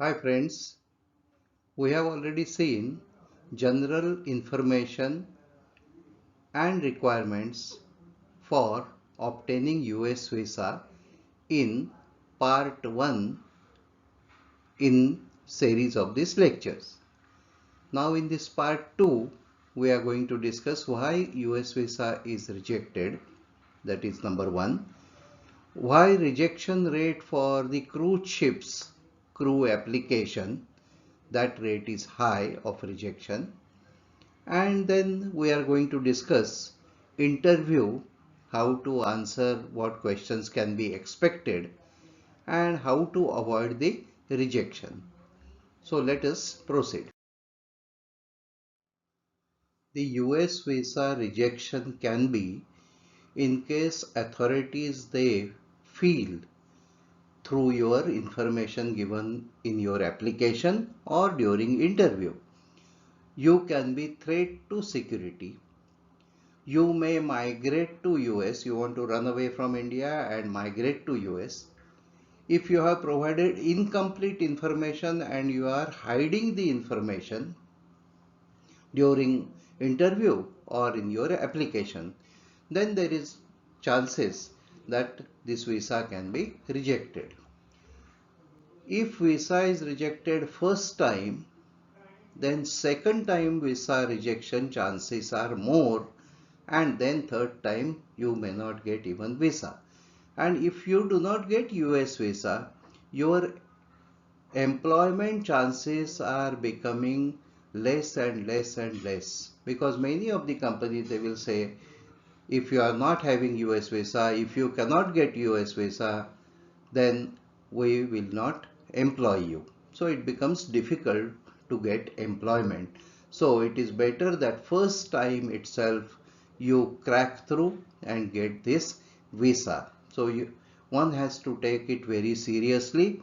Hi friends, we have already seen general information and requirements for obtaining US visa in part 1 in series of these lectures. Now in this part 2 we are going to discuss why US visa is rejected, that is number 1. Why rejection rate for the cruise ships crew application, that rate is high of rejection. And then we are going to discuss interview, how to answer what questions can be expected and how to avoid the rejection. So let us proceed. The US visa rejection can be in case authorities they feel through your information given in your application or during interview. You can be threat to security. You may migrate to US, you want to run away from India and migrate to US. If you have provided incomplete information and you are hiding the information during interview or in your application, then there is chances that this visa can be rejected. If visa is rejected first time, then second time visa rejection chances are more, and then third time you may not get even visa. And if you do not get US visa, your employment chances are becoming less and less and less, because many of the companies they will say, if you are not having US visa, if you cannot get US visa, then we will not employ you. So it becomes difficult to get employment. So it is better that first time itself you crack through and get this visa. So one has to take it very seriously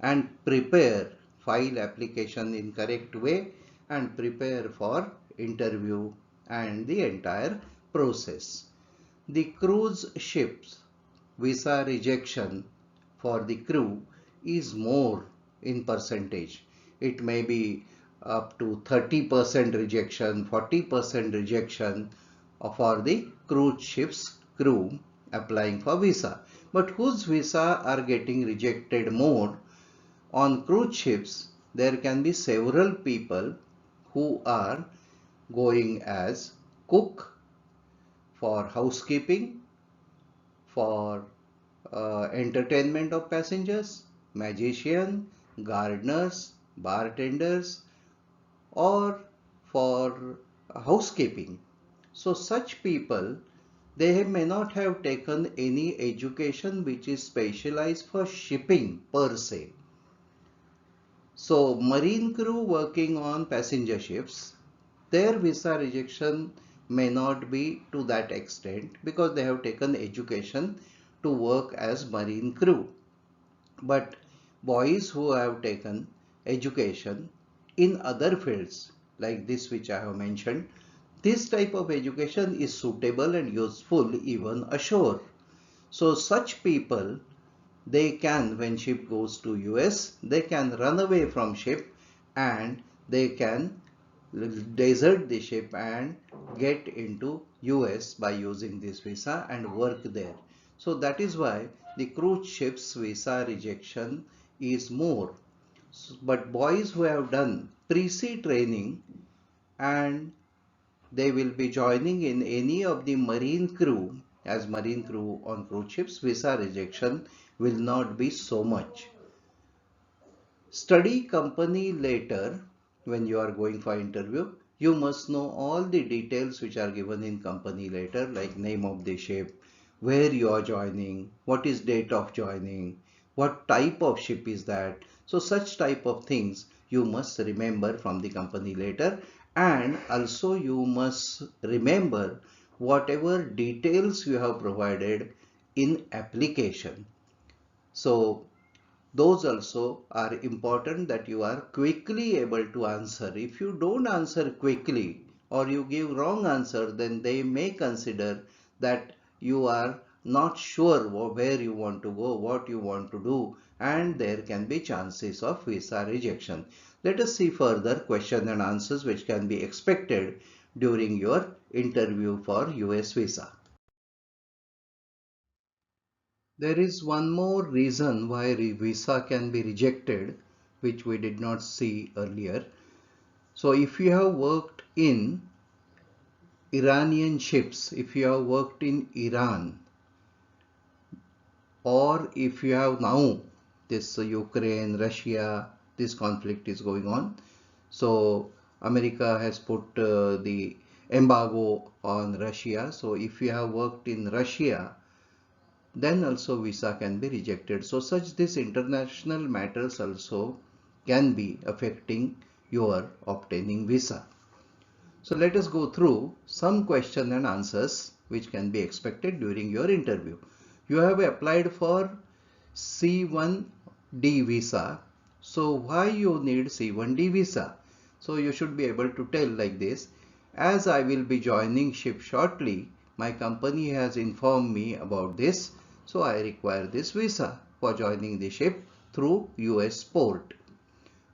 and prepare, file application in correct way and prepare for interview and the entire process. The cruise ships visa rejection for the crew is more in percentage. It may be up to 30% rejection, 40% rejection for the cruise ships crew applying for visa. But whose visa are getting rejected more? On cruise ships, there can be several people who are going as cook, for housekeeping, for entertainment of passengers, magician, gardeners, bartenders, or for housekeeping. So such people, they may not have taken any education which is specialized for shipping per se. So marine crew working on passenger ships, their visa rejection may not be to that extent because they have taken education to work as marine crew. But boys who have taken education in other fields like this which I have mentioned, this type of education is suitable and useful even ashore. So such people, they can, when ship goes to US, they can run away from ship and they can desert the ship and get into US by using this visa and work there. So that is why the cruise ships visa rejection is more. But boys who have done pre-sea training and they will be joining in any of the marine crew as marine crew on cruise ships, visa rejection will not be so much. Study company later. When you are going for interview, you must know all the details which are given in company letter, like name of the ship, where you are joining, what is date of joining, what type of ship is that. So such type of things you must remember from the company letter, and also you must remember whatever details you have provided in application. So those also are important that you are quickly able to answer. If you don't answer quickly or you give wrong answer, then they may consider that you are not sure where you want to go, what you want to do, and there can be chances of visa rejection. Let us see further question and answers which can be expected during your interview for US visa. There is one more reason why visa can be rejected, which we did not see earlier. So if you have worked in Iranian ships, if you have worked in Iran, or if you have now this Ukraine, Russia, this conflict is going on. So America has put the embargo on Russia. So if you have worked in Russia, then also visa can be rejected. So such this international matters also can be affecting your obtaining visa. So let us go through some question and answers which can be expected during your interview. You have applied for C1D visa. So why you need C1D visa? So you should be able to tell like this. As I will be joining ship shortly, my company has informed me about this. So I require this visa for joining the ship through US port.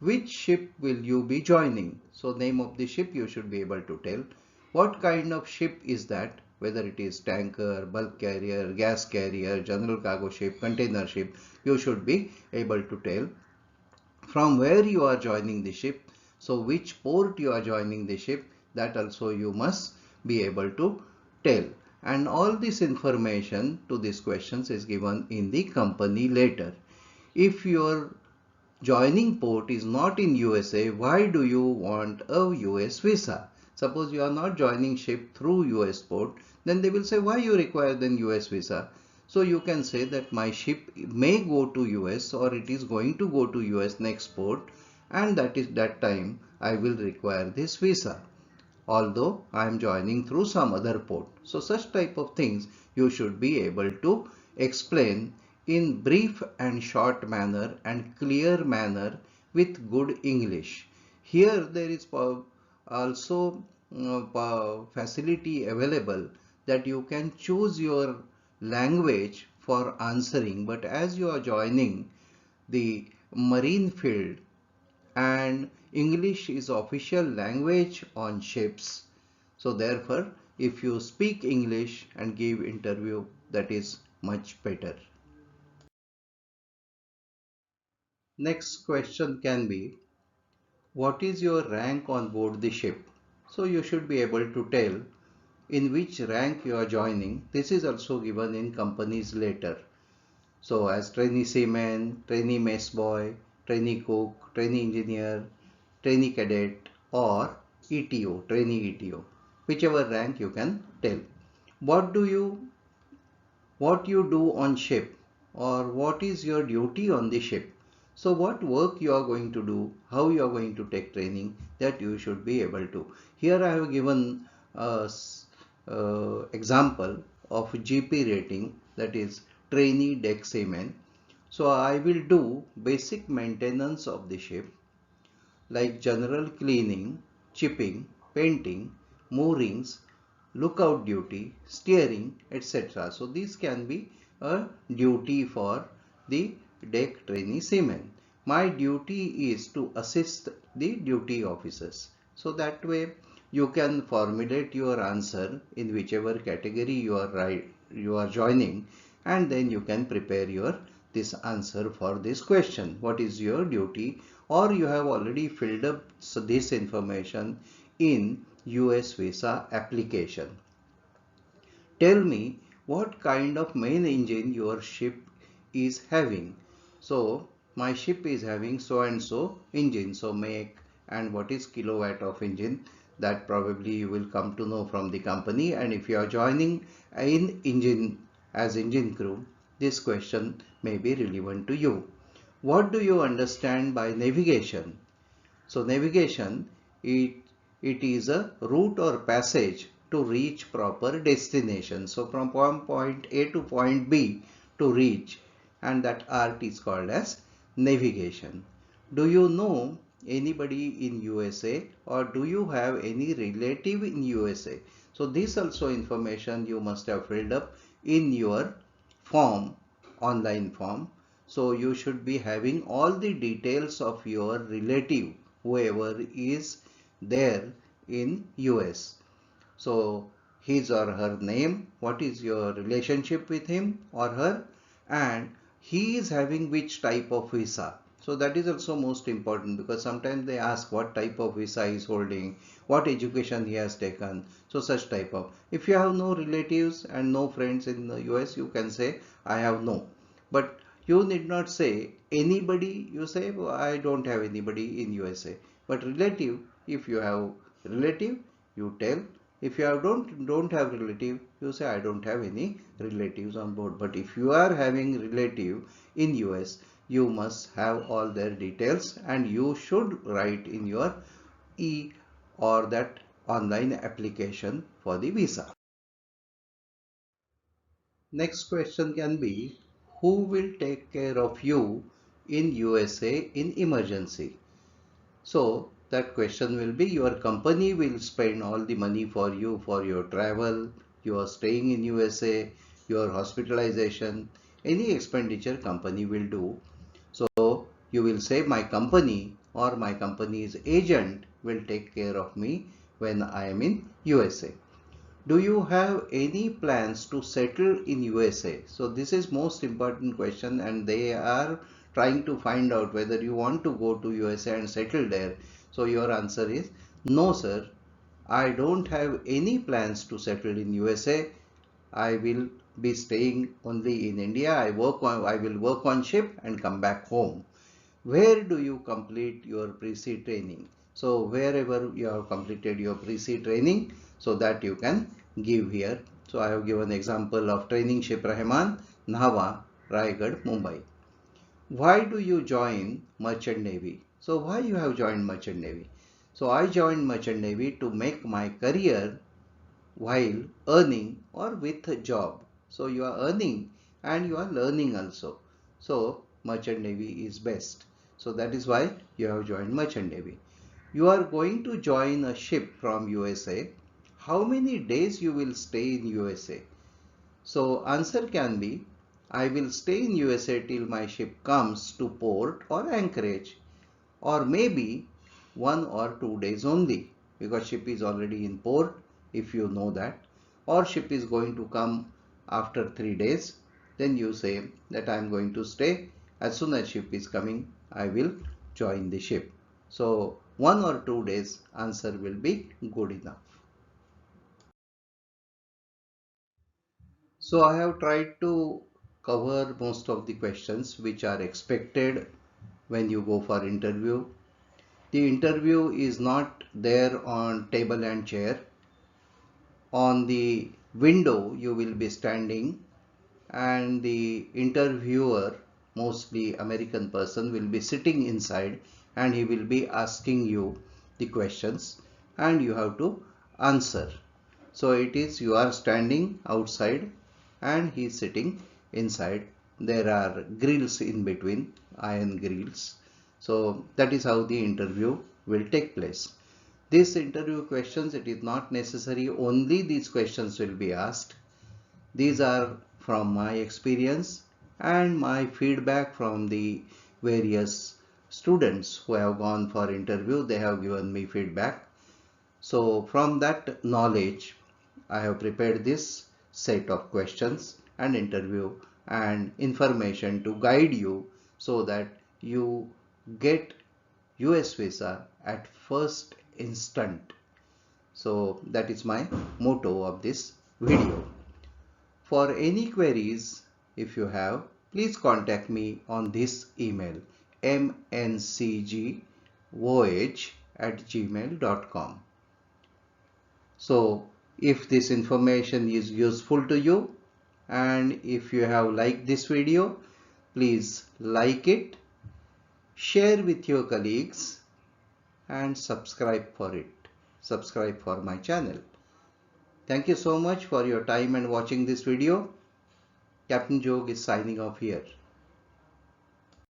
Which ship will you be joining? So name of the ship you should be able to tell. What kind of ship is that? Whether it is tanker, bulk carrier, gas carrier, general cargo ship, container ship, you should be able to tell. From where you are joining the ship, so which port you are joining the ship, that also you must be able to tell. And all this information to these questions is given in the company letter. If your joining port is not in USA, why do you want a US visa? Suppose you are not joining ship through US port, then they will say why you require then US visa. So you can say that my ship may go to US or it is going to go to US next port, and that is that time I will require this visa, although I am joining through some other port. So such type of things you should be able to explain in brief and short manner and clear manner with good English. Here there is also facility available that you can choose your language for answering, but as you are joining the marine field and English is official language on ships. So therefore, if you speak English and give interview, that is much better. Next question can be, what is your rank on board the ship? So you should be able to tell in which rank you are joining. This is also given in company's letter. So as trainee seaman, trainee mess boy, trainee cook, trainee engineer, trainee cadet or ETO, trainee ETO, whichever rank you can tell. What do you what you do on ship, or what is your duty on the ship? So what work you are going to do, how you are going to take training, that you should be able to. Here I have given a example of GP rating, that is trainee deck seaman. So I will do basic maintenance of the ship like general cleaning, chipping, painting, moorings, lookout duty, steering, etc. So these can be a duty for the deck trainee seaman. My duty is to assist the duty officers. So that way you can formulate your answer in whichever category you are joining, and then you can prepare your this answer for this question. What is your duty? Or you have already filled up this information in US visa application. Tell me what kind of main engine your ship is having. So my ship is having so and so engine. So make and what is kilowatt of engine, that probably you will come to know from the company. And if you are joining in engine as engine crew, this question may be relevant to you. What do you understand by navigation? So navigation, it is a route or passage to reach proper destination. So from point A to point B to reach, and that art is called as navigation. Do you know anybody in USA, or do you have any relative in USA? So this also information you must have filled up in your form, online form. So you should be having all the details of your relative, whoever is there in US. So his or her name, what is your relationship with him or her, and he is having which type of visa. So that is also most important, because sometimes they ask what type of visa he is holding, what education he has taken. So such type of. If you have no relatives and no friends in the US, you can say I have no. But you need not say anybody. You say, "Oh, I don't have anybody in USA." But relative, if you have relative, you tell. If you have don't have relative, you say I don't have any relatives on board. But if you are having relative in US, you must have all their details, and you should write in your e or that online application for the visa. Next question can be, who will take care of you in USA in emergency? So that question will be, your company will spend all the money for you for your travel, your staying in USA, your hospitalization, any expenditure company will do. So you will say my company or my company's agent will take care of me when I am in USA. Do you have any plans to settle in USA? So this is most important question, and they are trying to find out whether you want to go to USA and settle there. So your answer is no, sir. I don't have any plans to settle in USA. I will be staying only in India. I will work on ship and come back home. Where do you complete your pre-sea training? So wherever you have completed your pre-sea training, so that you can give here. So I have given example of training ship Rahman, Nahwa, Raigad, Mumbai. Why do you join Merchant Navy? So why you have joined Merchant Navy? So I joined Merchant Navy to make my career while earning or with a job. So you are earning and you are learning also. So Merchant Navy is best. So that is why you have joined Merchant Navy. You are going to join a ship from USA. How many days you will stay in USA? So answer can be, I will stay in USA till my ship comes to port or anchorage, or maybe 1 or 2 days only, because ship is already in port, if you know that, or ship is going to come after 3 days. Then you say that I am going to stay. As soon as ship is coming, I will join the ship. So 1 or 2 days answer will be good enough. So I have tried to cover most of the questions which are expected when you go for interview. The interview is not there on table and chair. On the window you will be standing, and the interviewer, mostly American person, will be sitting inside, and he will be asking you the questions and you have to answer. So it is, you are standing outside and he is sitting inside. There are grills in between, iron grills. So that is how the interview will take place. These interview questions, it is not necessary only these questions will be asked. These are from my experience and my feedback from the various students who have gone for interview. They have given me feedback. So from that knowledge, I have prepared this set of questions and interview and information to guide you so that you get US visa at first instant. So that is my motto of this video. For any queries, if you have, please contact me on this email, mncgvoh@gmail.com. So if this information is useful to you, and if you have liked this video, please like it, share with your colleagues, and subscribe for it. Subscribe for my channel. Thank you so much for your time and watching this video. Captain Jog is signing off here.